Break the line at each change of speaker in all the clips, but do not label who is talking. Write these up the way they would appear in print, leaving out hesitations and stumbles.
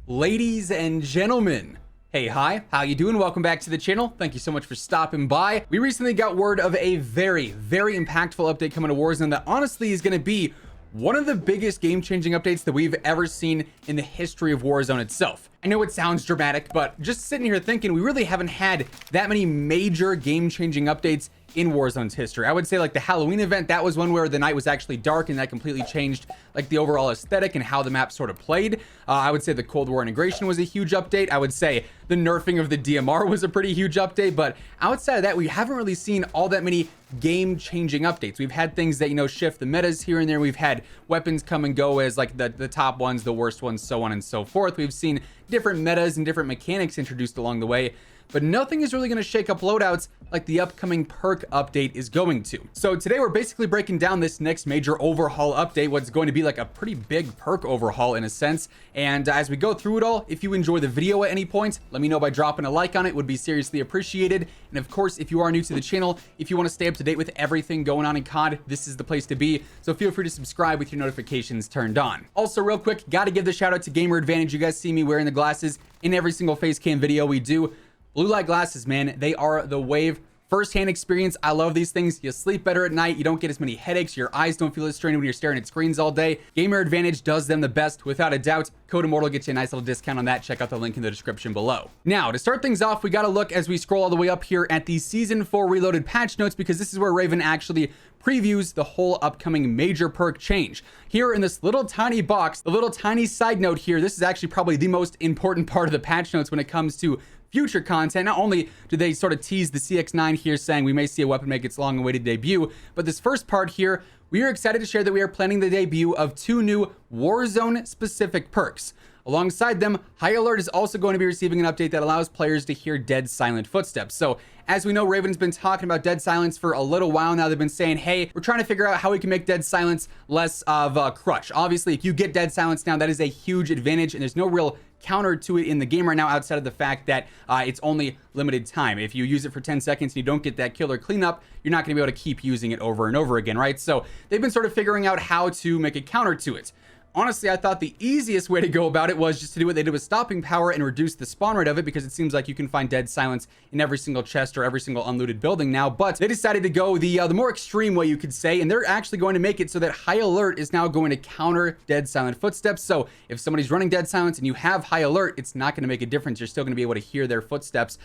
Ladies and gentlemen, hey, hi, how you doing? Welcome back to the channel. Thank you so much for stopping by. We recently got word of a very impactful update coming to Warzone that honestly is going to be one of the biggest game-changing updates that we've ever seen in the history of Warzone itself. I know it sounds dramatic, but just sitting here thinking we really haven't had that many major game-changing updates in Warzone's history. I would say like the Halloween event, that was one where the night was actually dark and that completely changed like the overall aesthetic and how the map sort of played. I would say the Cold War integration was a huge update. I would say the nerfing of the DMR was a pretty huge update, but outside of that, we haven't really seen all that many game-changing updates. We've had things that, you know, shift the metas here and there. We've had weapons come and go as like the top ones, the worst ones, so on and so forth. We've seen different metas and different mechanics introduced along the way, but nothing is really going to shake up loadouts like the upcoming perk update is going to. So today we're basically breaking down this next major overhaul update, what's going to be like a pretty big perk overhaul in a sense. And as we go through it all, if you enjoy the video at any point, let me know by dropping a like on it. Would be seriously appreciated. And of course, if you are new to the channel, if you want to stay up to date with everything going on in COD, this is the place to be. So feel free to subscribe with your notifications turned on. Also, real quick, got to give the shout out to Gamer Advantage. You guys see me wearing the glasses in every single face cam video we do. Blue light glasses, man, they are the wave. First-hand experience. I love these things. You sleep better at night. You don't get as many headaches. Your eyes don't feel as strained when you're staring at screens all day. Gamer Advantage does them the best, without a doubt. Code Immortal gets you a nice little discount on that. Check out the link in the description below. Now, to start things off, we got to look as we scroll all the way up here at the Season 4 Reloaded patch notes, because this is where Raven actually previews the whole upcoming major perk change. Here in this little tiny box, the little tiny side note here, this is actually probably the most important part of the patch notes when it comes to future content. Not only do they sort of tease the CX-9 here saying we may see a weapon make its long-awaited debut, but this first part here, we are excited to share that we are planning the debut of 2 new Warzone-specific perks. Alongside them, High Alert is also going to be receiving an update that allows players to hear dead silent footsteps. So as we know, Raven's been talking about dead silence for a little while now. They've been saying, hey, we're trying to figure out how we can make dead silence less of a crutch. Obviously, if you get dead silence now, that is a huge advantage, and there's no real counter to it in the game right now outside of the fact that it's only limited time. If you use it for 10 seconds and you don't get that killer cleanup, you're not going to be able to keep using it over and over again, right? So they've been sort of figuring out how to make a counter to it. Honestly, I thought the easiest way to go about it was just to do what they did with stopping power and reduce the spawn rate of it, because it seems like you can find dead silence in every single chest or every single unlooted building now. But they decided to go the more extreme way, you could say, and they're actually going to make it so that High Alert is now going to counter dead silent footsteps. So if somebody's running dead silence and you have High Alert, it's not going to make a difference. You're still going to be able to hear their footsteps.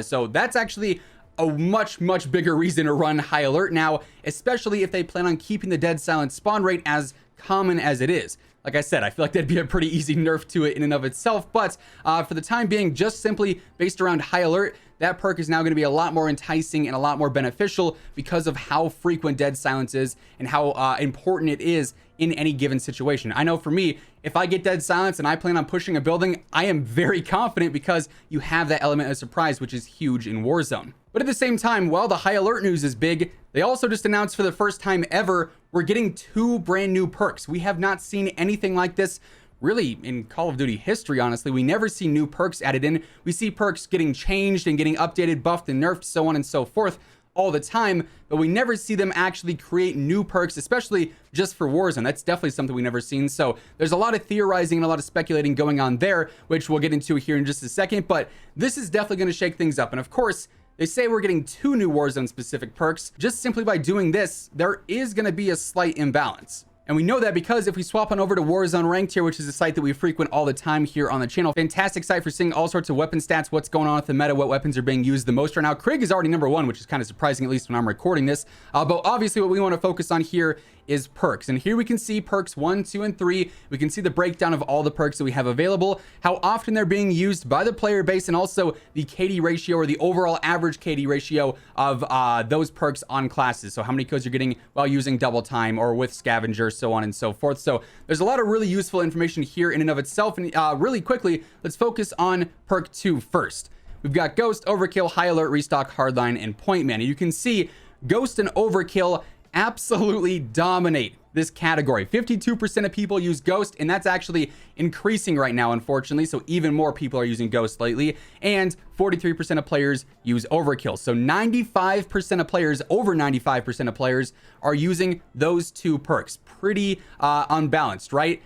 So that's actually a much bigger reason to run High Alert now, especially if they plan on keeping the dead silent spawn rate as common as it is. Like I said, I feel like that'd be a pretty easy nerf to it in and of itself, but for the time being, just simply based around High Alert, that perk is now going to be a lot more enticing and a lot more beneficial because of how frequent dead silence is and how important it is in any given situation. I know for me, if I get dead silence and I plan on pushing a building, I am very confident because you have that element of surprise, which is huge in Warzone. But at the same time, while the High Alert news is big, they also just announced for the first time ever, we're getting 2 brand new perks. We have not seen anything like this really in Call of Duty history, honestly. We never see new perks added in. We see perks getting changed and getting updated, buffed and nerfed, so on and so forth all the time, but we never see them actually create new perks, especially just for Warzone. That's definitely something we've never seen. So there's a lot of theorizing and a lot of speculating going on there, which we'll get into here in just a second, but this is definitely going to shake things up. And of course, they say we're getting 2 new Warzone specific perks. Just simply by doing this, there is going to be a slight imbalance. And we know that because if we swap on over to Warzone Ranked here, which is a site that we frequent all the time here on the channel, fantastic site for seeing all sorts of weapon stats, what's going on with the meta, what weapons are being used the most right now. Krieg is already #1, which is kind of surprising, at least when I'm recording this. But obviously what we want to focus on here is perks. And here we can see perks 1, 2, and 3. We can see the breakdown of all the perks that we have available, how often they're being used by the player base, and also the KD ratio, or the overall average KD ratio of those perks on classes. So how many kills you're getting while using double time or with scavenger, so on and so forth. So there's a lot of really useful information here in and of itself. And really quickly, let's focus on perk 2 first. We've got Ghost, Overkill, High Alert, Restock, Hardline, and Point Man. And you can see Ghost and Overkill absolutely dominate this category. 52% of people use Ghost, and that's actually increasing right now, unfortunately. So even more people are using Ghost lately, and 43% of players use Overkill. So 95% of players, over 95% of players, are using those 2 perks. Pretty unbalanced, right?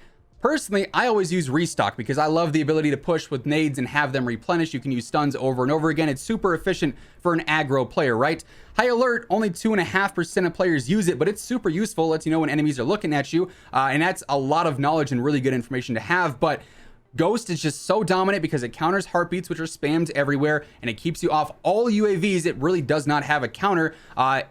Personally, I always use restock because I love the ability to push with nades and have them replenish. You can use stuns over and over again. It's super efficient for an aggro player, right? High alert, only 2.5% of players use it, but it's super useful. Lets you know when enemies are looking at you, and that's a lot of knowledge and really good information to have. But Ghost is just so dominant because it counters heartbeats, which are spammed everywhere, and it keeps you off all UAVs. It really does not have a counter.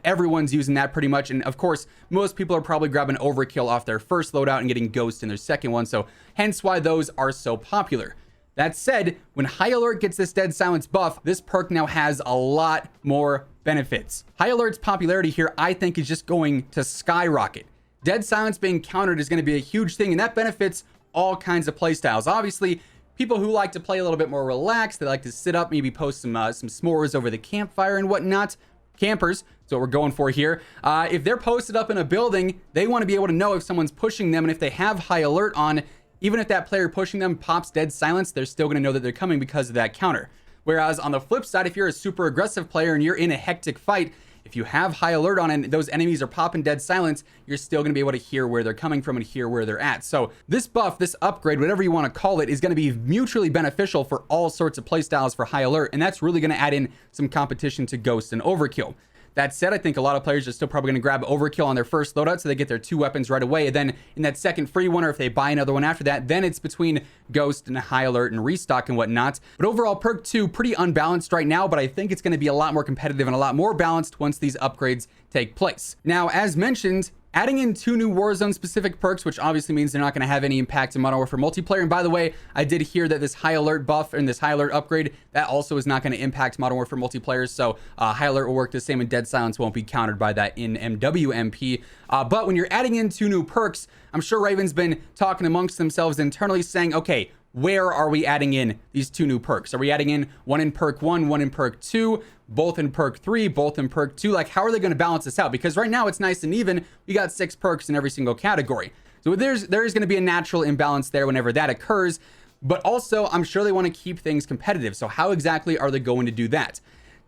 Everyone's using that pretty much, and of course, most people are probably grabbing overkill off their first loadout and getting Ghost in their second one, so hence why those are so popular. That said, when High Alert gets this Dead Silence buff, this perk now has a lot more benefits. High Alert's popularity here, I think, is just going to skyrocket. Dead Silence being countered is going to be a huge thing, and that benefits all kinds of playstyles. Obviously, people who like to play a little bit more relaxed, they like to sit up, maybe post some s'mores over the campfire and whatnot. Campers, that's what we're going for here. If they're posted up in a building, they want to be able to know if someone's pushing them, and if they have High Alert on, even if that player pushing them pops Dead Silence, they're still going to know that they're coming because of that counter. Whereas on the flip side, if you're a super aggressive player and you're in a hectic fight, if you have High Alert on and those enemies are popping Dead Silence, you're still going to be able to hear where they're coming from and hear where they're at. So this buff, this upgrade, whatever you want to call it, is going to be mutually beneficial for all sorts of playstyles for High Alert, and that's really going to add in some competition to Ghost and Overkill. That said, I think a lot of players are still probably going to grab Overkill on their first loadout so they get their 2 weapons right away. And then in that second free one, or if they buy another one after that, then it's between Ghost and High Alert and restock and whatnot. But overall, perk 2, pretty unbalanced right now, but I think it's going to be a lot more competitive and a lot more balanced once these upgrades take place. Now, as mentioned, adding in 2 new Warzone specific perks, which obviously means they're not going to have any impact in Modern Warfare multiplayer. And by the way, I did hear that this High Alert buff and this High Alert upgrade, that also is not going to impact Modern Warfare multiplayer. So High Alert will work the same, and Dead Silence won't be countered by that in MWMP. But when you're adding in 2 new perks, I'm sure Raven's been talking amongst themselves internally saying, okay, where are we adding in these 2 new perks? Are we adding in one in perk 1, one in perk 2, both in perk 3, both in perk 2? Like, how are they going to balance this out? Because right now it's nice and even. We got 6 perks in every single category. So there is going to be a natural imbalance there whenever that occurs. But also, I'm sure they want to keep things competitive. So how exactly are they going to do that?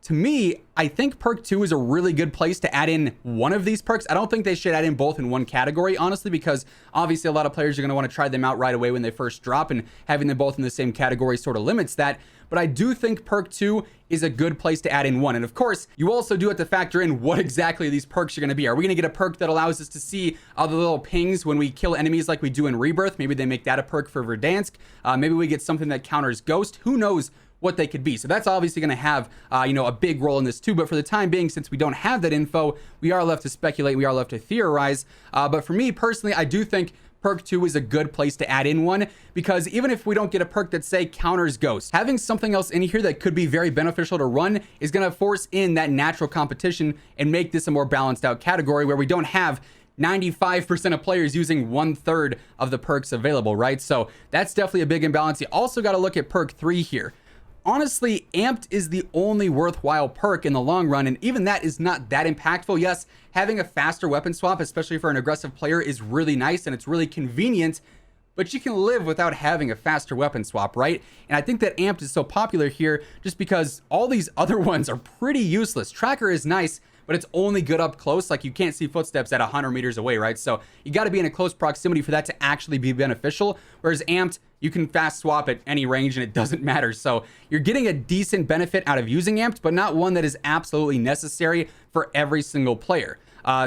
To me, I think perk 2 is a really good place to add in one of these perks. I don't think they should add in both in one category, honestly, because obviously a lot of players are going to want to try them out right away when they first drop, and having them both in the same category sort of limits that. But I do think perk 2 is a good place to add in one. And of course, you also do have to factor in what exactly these perks are going to be. Are we going to get a perk that allows us to see all the little pings when we kill enemies like we do in Rebirth? Maybe they make that a perk for Verdansk. Maybe we get something that counters Ghost. Who knows what they could be? So that's obviously going to have a big role in this too. But for the time being, since we don't have that info, we are left to speculate, we are left to theorize. But for me personally, I do think perk 2 is a good place to add in one, because even if we don't get a perk that say counters Ghost, having something else in here that could be very beneficial to run is going to force in that natural competition and make this a more balanced out category where we don't have 95% of players using 1/3 of the perks available, right? So that's definitely a big imbalance. You also got to look at perk 3 here. Honestly, Amped is the only worthwhile perk in the long run, and even that is not that impactful. Yes, having a faster weapon swap, especially for an aggressive player, is really nice and it's really convenient, but you can live without having a faster weapon swap, right? And I think that Amped is so popular here just because all these other ones are pretty useless. Tracker is nice, but it's only good up close. Like, you can't see footsteps at 100 meters away, right? So you got to be in a close proximity for that to actually be beneficial. Whereas Amped, you can fast swap at any range and it doesn't matter. So you're getting a decent benefit out of using Amped, but not one that is absolutely necessary for every single player.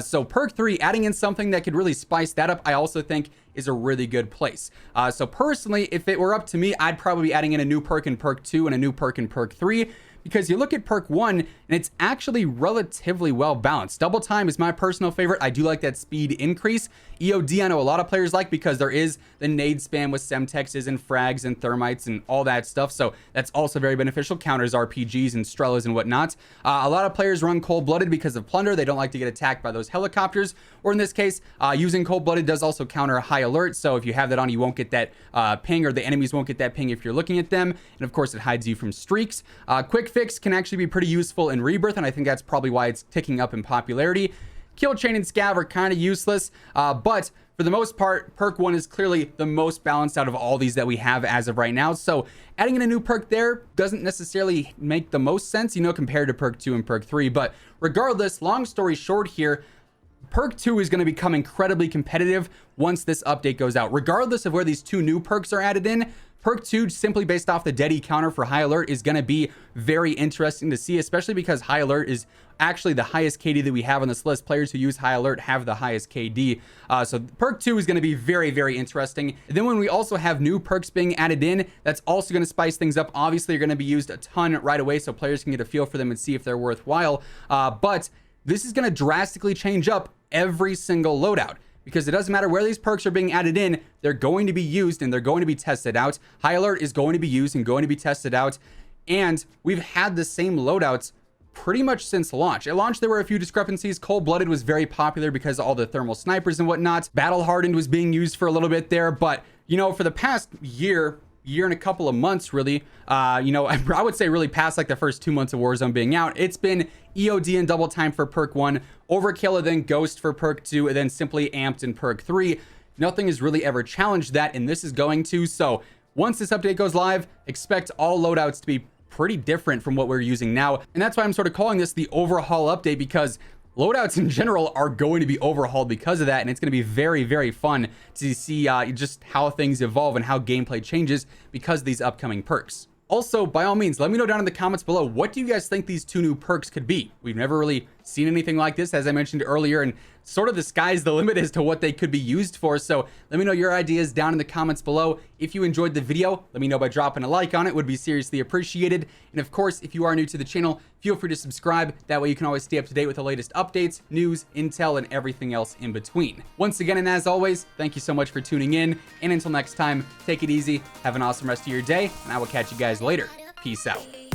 So perk 3, adding in something that could really spice that up, I also think is a really good place. So personally, if it were up to me, I'd probably be adding in a new perk in perk 2 and a new perk in perk 3. Because you look at perk 1 and it's actually relatively well balanced. Double time is my personal favorite. I do like that speed increase. EOD, I know a lot of players like, because there is the nade spam with semtexes and frags and thermites and all that stuff. So that's also very beneficial. Counters RPGs and Strellas and whatnot. A lot of players run cold-blooded because of plunder. They don't like to get attacked by those helicopters. Or in this case, using cold-blooded does also counter a High Alert. So if you have that on, you won't get that ping, or the enemies won't get that ping if you're looking at them. And of course, it hides you from streaks. Quick Fix can actually be pretty useful in Rebirth, and I think that's probably why it's ticking up in popularity. Kill Chain and Scav are kind of useless, but for the most part, perk 1 is clearly the most balanced out of all these that we have as of right now. So adding in a new perk there doesn't necessarily make the most sense, compared to perk 2 and perk 3. But regardless, long story short here, Perk 2 is going to become incredibly competitive once this update goes out. Regardless of where these two new perks are added in, Perk 2, simply based off the deadie counter for High Alert, is going to be very interesting to see, especially because High Alert is actually the highest KD that we have on this list. Players who use High Alert have the highest KD. So Perk 2 is going to be very, very interesting. And then when we also have new perks being added in, that's also going to spice things up. Obviously, they're going to be used a ton right away, so players can get a feel for them and see if they're worthwhile. But this is going to drastically change up every single loadout, because it doesn't matter where these perks are being added in, they're going to be used and they're going to be tested out. High Alert is going to be used and going to be tested out. And we've had the same loadouts pretty much since launch. At launch, there were a few discrepancies. Cold-blooded was very popular because of all the thermal snipers and whatnot. Battle hardened was being used for a little bit there, but you know, for the past year and a couple of months, really, you know, I would say really past like the first 2 months of Warzone being out, it's been EOD and double time for Perk 1, Overkill and then Ghost for Perk 2, and then simply Amped in Perk 3. Nothing has really ever challenged that, and this is going to. So once this update goes live, expect all loadouts to be pretty different from what we're using now. And that's why I'm sort of calling this the overhaul update, because loadouts in general are going to be overhauled because of that, and it's going to be very, very fun to see just how things evolve and how gameplay changes because of these upcoming perks. Also, by all means, let me know down in the comments below, what do you guys think these two new perks could be? We've never really seen anything like this, as I mentioned earlier, and sort of the sky's the limit as to what they could be used for. So let me know your ideas down in the comments below. If you enjoyed the video, let me know by dropping a like on it. Would be seriously appreciated. And of course, if you are new to the channel, feel free to subscribe. That way you can always stay up to date with the latest updates, news, intel, and everything else in between. Once again, and as always, thank you so much for tuning in. And until next time, take it easy, have an awesome rest of your day, and I will catch you guys later. Peace out.